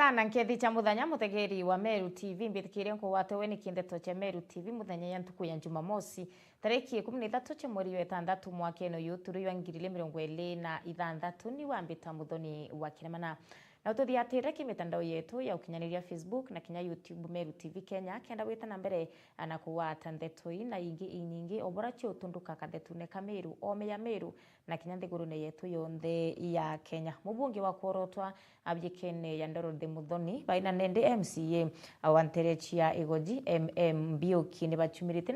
Mwega na nkethi cha muthanya mutegeri wa Meru TV mbithikire nko watewe ni kindeto cha Meru TV muthanya ya ntuku ya Jumamosi tariki 13 cha mweri wa 6 mwaka eno yuturu ya 2026 ni wambita muthoni wa Kiremana na ututhiatire kimitandao yetu ya ukinyaniria Facebook na kinya YouTube Meru TV Kenya kenda witana mbere na kuwata ndeto ina nyingi obora cio tunduka kadetune Kameru ome ya Meru na kinya nthigurune yetu yonthe ya Kenya. Mubunge wa Korotwa abyekene ya Ndorode Muthoni baina nende MCA Wanterechia Igoji Mbioki ne bachumirite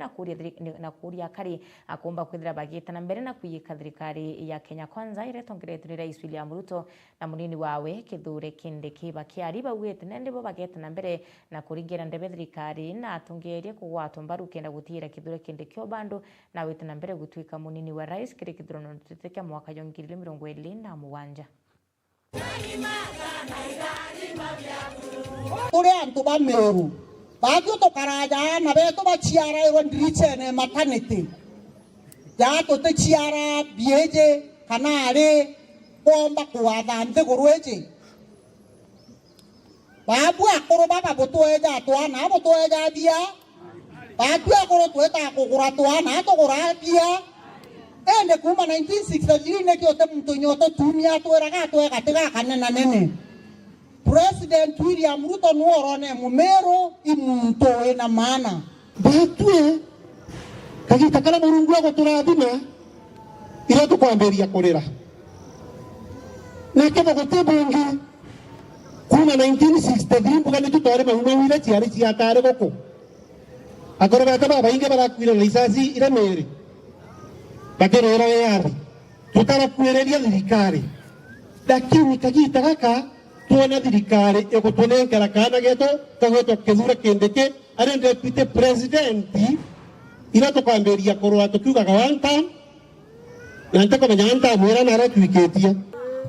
na kuria kari akomba kwithira bagitana mbere na kuyika thirikari ya Kenya Kwanza iretongeretwe ni Rais William Ruto na munini wawe Kithure Kindiki bakiari bawite nende bo bagetana mbere na kuringira ndebe thirikari na atungerie kugwatwa mbaru kenda gutira Kithure Kindiki obando na witana mbere gutwika munini wa rais kiri Kithurano tuteke mwaka 2027. Ule antu ba Meru bagyo to karaja na beto ba chiara iron drichene maternity ya to te chiara bieje kanare bomba kuwatha nthigurweje babu akoro baba botoeja twana botoeja bia babu akoro tweta kugura twana tugura bia ende kuma 1963 ne kyote mtu nyoto tumia tweraga twega tiga kanena nene President William Ruto nuorone Mumeru imuntu ena maana batwe kagita kala murungu wako turathima ira tukwamberia kurira na kebo gotebonge kuma 1963 mbugani tutore mahuma wile chiari chiatare goko akoro bata baba inge barakwira lisasi ira mere bakerera yari tutarakuereria thirikari lakini kagita gaka tuona thirikari igutunenkera kana geto kagwetwo Kithure Kindiki ari deputy president ira tukwamberia kurwa tukiugaga one time na ntakomenya nta mwera na ratwiketia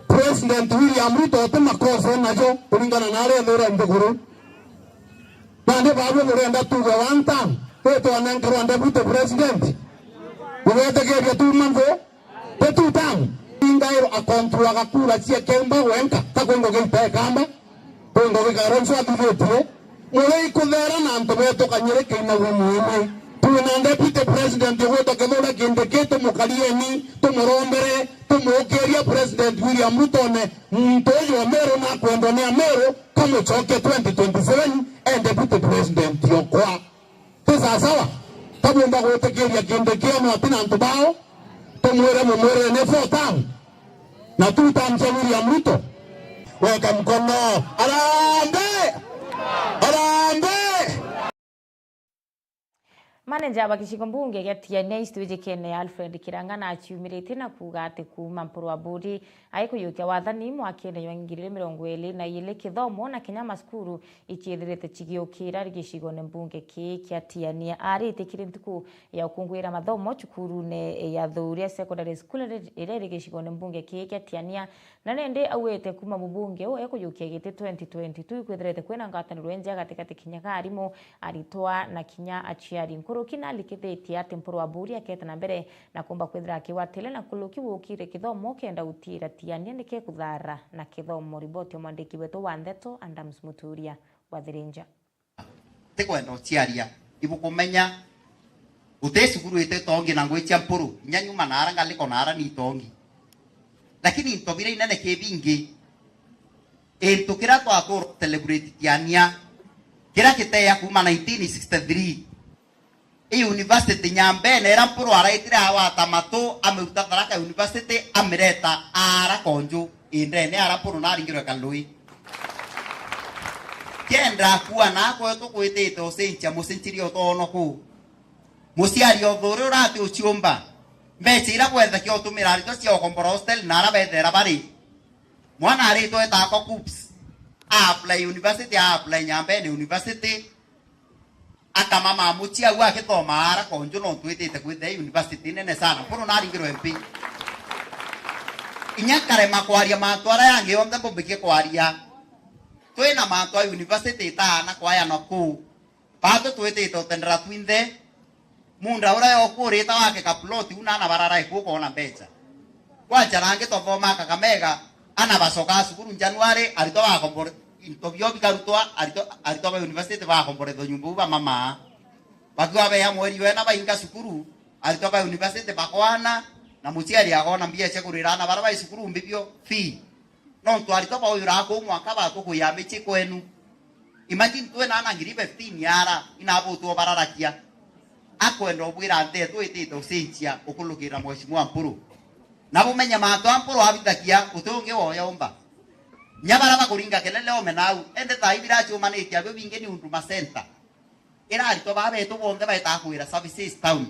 President William Ruto tumakosa najo kulingana na ale ndora nduguru bande babu murenda tuga one time teto anankero deputy president uwetegeria tu mambo tetu tang ingairo akontrol akakura cia kemba wenka takongo geite kamba tongo gegaronso atuvetie mure ikuthera na ntobeto kanyere keina wumuime tuna deputy president yegoto Kithure Kindiki tumukalieni tumurombere tumukeria President William Ruto ne mtoyo wa Meru na kwendonea Meru kama choke 2027 and deputy president yokwa tesa sawa tabumba kutekeria Kindiki na tina ntubao tumwere mumwere ne fotan na tutamcha William Ruto weka mkono arambe arambe. Manager wa gicigo mbunge gya TNA Stewejekene Alfred Kiranga na aciumirite na kuga ati kuma mpuru wa bodi aikuyukia wathani mwakene wa 2022 kithomo na Kenya maskuru ikiethirite chigiukira gicigo ne mbunge kya TNA arite kirintuku ya ukungwira mathomo cukuru ne ya Thuria secondary school ire gicigo ne mbunge kya TNA na nende awete kuma mbunge o ekuyukia gite 2022 kwethirite kwena ngataniro enja katikati Kinya arimo aritwa na Kinya achiari kina likithetie ati mpuru wa buri aketana mbere na kumba kwithira kiwatile na kuluki wukire kithomo kenda utira TNA nike kuthara na kithomo riboti mwandiki wetu wa Ndeto Adams Muturia wa Thirinja tikwenda uciaria ibukumenya utesukuru ite tongi na ngwicia mpuru nyanyuma nara ngaliko nara ni tongi lakini ntobira inene kebingi tukira twakuru celebrate TNA kira kiteya kuma 1963 university Nyambene era mpuru araitire hawa tamato ameruta Tharaka University amireta ara konju indene ara puru naringirwe Kalui kenda kuwa nako tukwitite ucenjia mucenjirio tono ku musiari othuri urati uciumba mbeca ira gwetha kio tumira rito cia okombora hostel na arabethera bari mwana arito etako KUPS apply university apply Nyambene University akama mamuchia wa kitoma ara konjo no twitite kwithe university nene sana puno naringiro MP inyakare makwaria matwara yange ombe bombike kwaria twina matwa university ta na kwaya no ku pato twitite utendera twinthe munda ura yokurita wake ka plot una na barara ikuko na mbeca kwa jarange to thoma Kakamega ana basoka sukuru January arito wa intobio bikarutwa arito ba university ba kombore do nyumbu ba mama bagwa ba ya mweri wena ba inga sukuru arito ba university ba kwana na muciari agona mbia cia kurirana bara ba sukuru mbibio fee no twarito ba uyura ko mwaka ba ko ya mechi kwenu. Imagine tuwe na ngiri 15 yara inabo tu bararakia akwenda obwira nte twitite ucenjia ukulukira mheshimiwa Mpuru nabo menya mantu Mpuru abitakia utunge woya omba nyabara bakuringa kelele omenau ende taibira chumanite abyo binge ni Huduma Center era arito babe to bonde baita kuira services town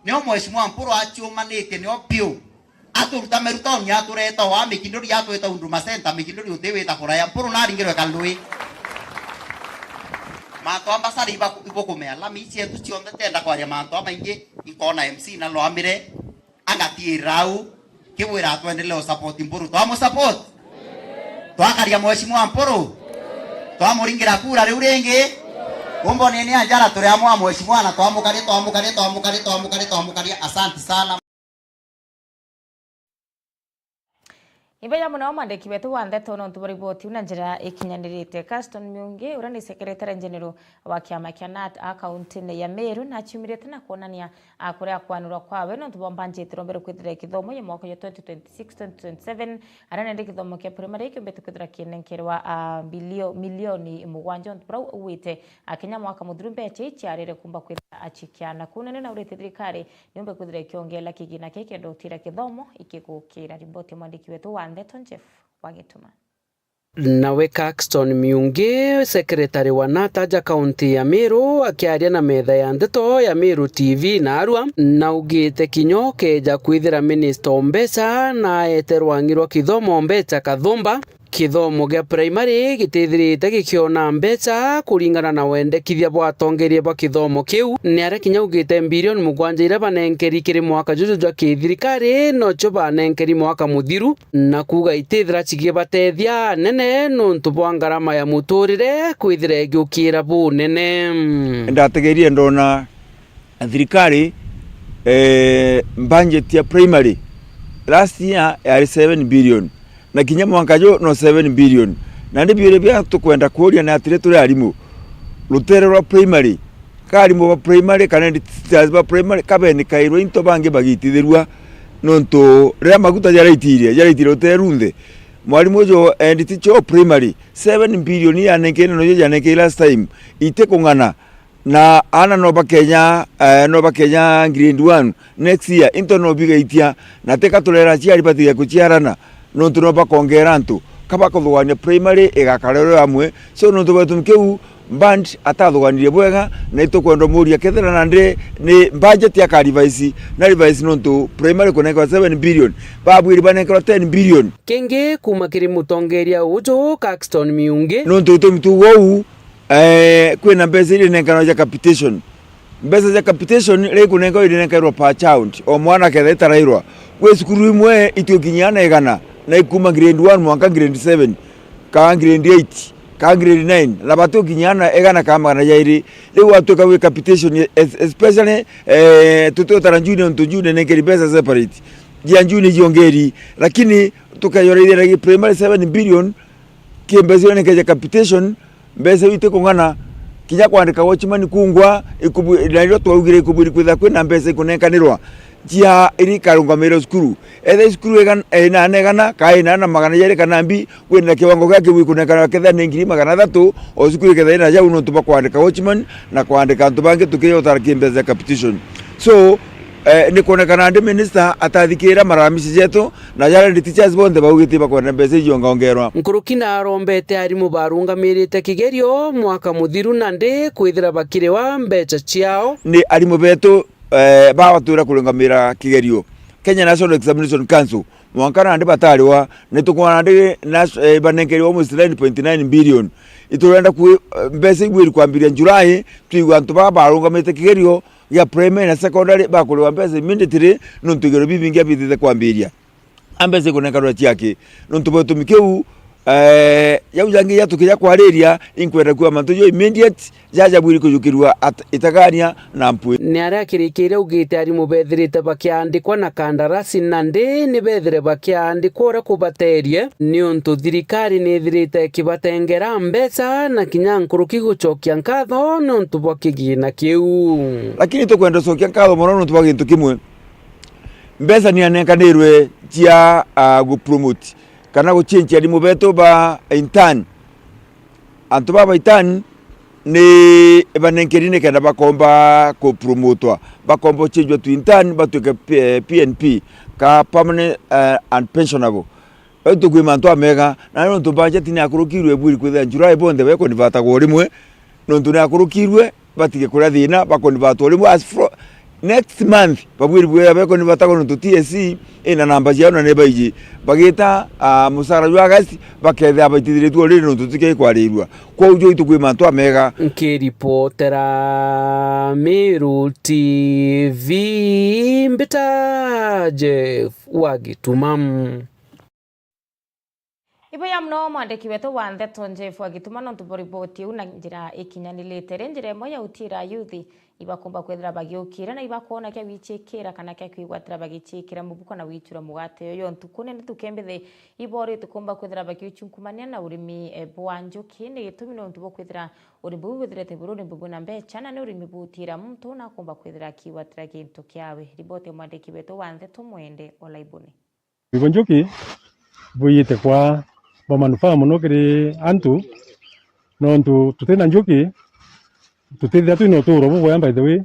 nio mheshimiwa Mpuru achumanite nio pio aturuta meruta nya tureta wa mikindori ya tweta Huduma Center mikindori uteweta kuraya Mpuru na ringirwe kalui manto ambasari ibo kumea la michi yetu chionde tenda kwa ya manto maingi ikona MC na loamire angati rau kiwira tuendeleo support Mpuru twamo support twakaria mheshimiwa Mpuru twamuringira kura riu ringi umbo nene anjara turi amwa mheshimiwa na twamukari asante sana. Ibeya muno mandiki betu wande tono ntubariboti una njira ikinyanirite Caston Myungi urani secretary general wa kiama kia NAT akaunti ya Meru na chumirete na kuonania akuria kwanurwa kwawe no ntubombanjite rombere kwithira kithomo ya mwaka ya 2026-2027 arana ndi kithomo kia primary kyo betu kwithira kinenkerwa milioni mugwanja ntubra uwite akenya mwaka mudurumbe chichi arire kumba kwithira achikiana kunene na urite thirikari niombe kwithira kiongela kigina keke ndotira kithomo ikigukira riboti mwandiki wetu wa Ndeton Jeff Wagituma. Nawe Caxton Myungi, secretary wa NAT kaunti ya Meru, akiaria na metha ya Ndeto ya Meru TV na Arua, na ugite kinyo keja kwithira minister Ombesa na eterwangirwa kithomo Ombesa Kathumba. Kithomo gya primary gitithirite gikiona mbeca kuringana na wendekithia bwa tongerie bwa kithomo kiu ni ara kinya ugite bilioni mugwanja ira banenkeri kiri mwaka juju jwa kithirikari no cho banenkeri mwaka muthiru na kuga itithira chigie batethia nene nuntu bwa ngarama ya muturire kwithira giukira bu nene ndategerie ndona thirikari budget ya primary last year yari 7 billion na kinya mwaka jo no 7 billion na ndi bire bya tukwenda kuoria na atire turi arimu rutere rwa primary karimu ba primary kana ndi teachers ba primary kabeni kairo into bange bagitithirwa nonto ria maguta jaraitire ruterunde mwalimu jo and teacher primary 7 billion ya nekene no ya nekene last time ite kungana na ana no bakenya grade 1 next year into no biga itia na teka tolera ciari batia kuchiarana no tunoba kongera ntu kaba kuthwania primary igakarero amwe so no tubatumkeu band atathwanirie bwega na itukwenda muria kethera na ndi ni budget ya revise na revise no tu primary kuneka 7 billion babwiri baneka 10 billion kenge kumakiri mutongeria ujo Caxton Myungi no tu tumtugo kwina mbesa ile nekano ya capitation mbesa ya capitation ile kuneka ile nekano per child o mwana ketha rairwa we sukuru imwe itukinyana egana na ikuma grade 1 mwaka grade 7 ka grade 8 ka grade 9 la batu kinyana egana kama na jairi leo watu ka we capitation especially tuto taranjuni on tujune nekeri pesa separate jianjuni jiongeri lakini tukayora ile primary 7 billion kiembezio nekeja capitation mbese wite kungana kinya kwandika watchman kungwa ikubu nalio twagire ikuburi kwitha kwina mbese ikunenkanirwa jia iri karungamiro skuru ethe skuru ena negana kaina na magana yere kanambi kwina kiwango gake wikunekana ketha ne ngiri magana 3 o skuru ketha ina jau no tuba kwandika watchman na kwandika ntubange tukiyo taraki mbese capitation so ni kuonekana ndi minister atathikira maramisi jetu na yale ndi teachers bonde baugiti bakwenda mbese yonga ongerwa nkurukina arombete arimu barungamirite kigerio mwaka muthiru na ndi kwithira bakirewa mbecha ciao ni arimu betu bawatura kurungamira kigerio Kenya National Examination Council mwaka na ndi batariwa nitukwana ndi banenkeri almost 9.9 billion iturenda ku mbese igwiri kwambiria July tuigwa ntuba barungamirite kigerio ya primary na secondary bakulewa mbese immediately nuntugero bibingia bithe kwambiria ambese kunenkarwa chiake nuntubotumikeu ya ujangi ya tukija kwariria inkwenda kwa mantu yo immediate jaja bwiri kujukirwa itagania na mpu ni aria kirikire ugite ari mubethirite bakiandikwa na kandarasi na ndi ni bethire bakiandikwa ora kubaterie ni untu thirikari ni thirite kibatengera mbeca na kinya nkuruki gucokia nkatho ni untu bwa kigina kiu lakini tukwenda cokia nkatho muno nuntu bwa gintu kimwe mbeca ni anenkanirwe cia gu promote kana gu change ari mubeto ba intern antu baba intern ni banenkerine kana bakomba ko promotwa bakomba change tu intern batuke PNP ka permanent and pensionable eto kwimantu amega na nuntu budget ni akurukirwe bwiri kwitha July bonde beko ni batagwo rimwe nuntu ni akurukirwe batige kuria thina bako ni batwo rimwe as next month babwiri bwira beko ni batagwo nuntu TSC ina namba ciao na ne baiji bagita musara jwa gasi baketha abaitithiritwo riri nuntu tike kwarirwa kwa ujo itu kwimantu amega nkiripotera Meru TV mbita Jeff Wagitumam ibo ya mno mwandiki wetu wa Ndeto Jeff Wagituma no tuboriboti una njira ikinyanilete njira emo ya utira yuthi ibakomba kwethira bagiukira na ibakona kya wichekera kana kya kwigwatira bagichekera mubuko na wicura mugate yo ntukune nitukembethe ibori tukomba kwethira bagiuchunkumania na urimi bwanjuki ni gitumi no ntubo kwethira urimbu wethirete bururi mbubu na mbecha na ni urimi butira muntu na komba kwethira kiwatira gintu kyawe riboti ya mwandiki wetu wa Ndeto Mwende Olaibuni bwanjuki buyite kwa ba manufaa muno kiri antu nontu tutena njuki tutithia tu inoturo bo by the way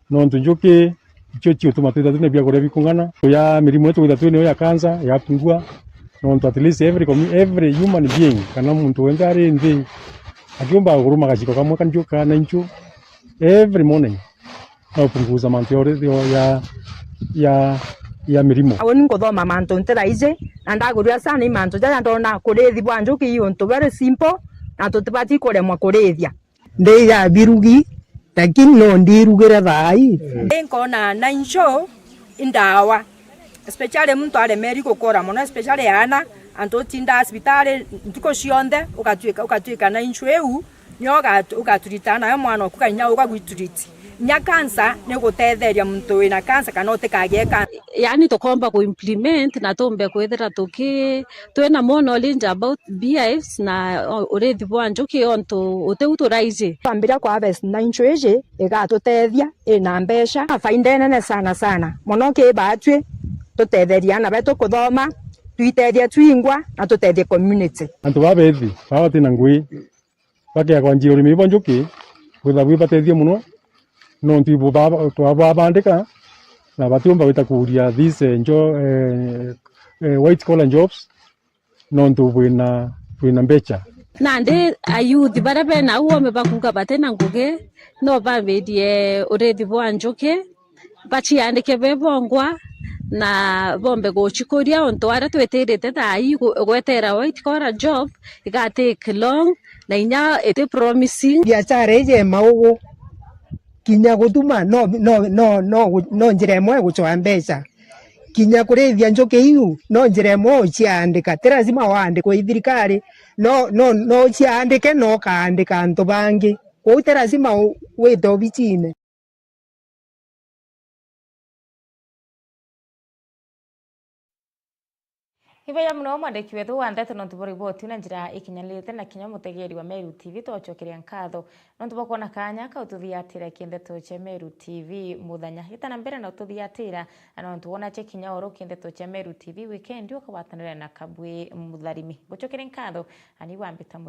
nontu njuki icho tuma tutithia tu ne bia gore bikungana ya mirimo yetu tutithia tu ne ya cancer ya pingua nontu at least every human being kana muntu wengari nthi akiomba guruma gachiko kamwe kanjuka na inchu every morning na punguza mantiore ya mirimo awoni ngothoma mantu ntiraize na ndaguria sana imantu jaja ndona kurithi bwanjuki yuntu very simple na tutibati kuremwa kurithia ndeya birugi lakini no ndirugire thai nkona na insho indawa especially muntu aremeri gukora muno especially ana antu tinda hospital ndiko cionthe ukatwika na insho eu nyoga ukaturitana yo mwana okukanya ukagwituriti nya cancer ne gutetheria muntu wina cancer kana utikagie cancer yani tukomba ku implement na tumbe kwethira twina more knowledge about beehives na urethi bwa njuki onto uteuturaize ambira kwa harvest na inchoeje igatutethia ina mbeca faida nene sana muno ke batwe tutetheria na beto kuthoma tuitetheria twingwa na tutethia community antu babethi bawati na ngui bakia kwa njio urimi bwa njuki kwitha bwi batethia muno no ntibu babandika na batiomba wita kuria this white collar jobs no ntibu wina mbecha na ndi ayuthi bara bena uome bakuga batena nguge no babedie urethi bwa njuki bachiandike bebongwa na bombe gochikuria onto ara tweterete thai gwetera white collar job iga take long na inya ete promising biashara ije maugo kinya gutuma no njira imwe gucoa mbeca kinya kurithia njuki iu no njira imwe uciandika ti lazima wandikwo i thirikari no uciandike no kaandika antu bangi kwou ti lazima wite obichine ibo ya mno mwandiki wetu wa Ndeto no tuboriboti na njira ikinyanilite na kinya mutegeri wa Meru TV twachokeria nkatho no tubakona kanya ka ututhiatira kindeto cha Meru TV muthanya itana mbere na ututhiatira no tuona che kinya oro kindeto cha Meru TV weekend ukawatanira na kabwe mutharimi guchokeria nkatho ani wambita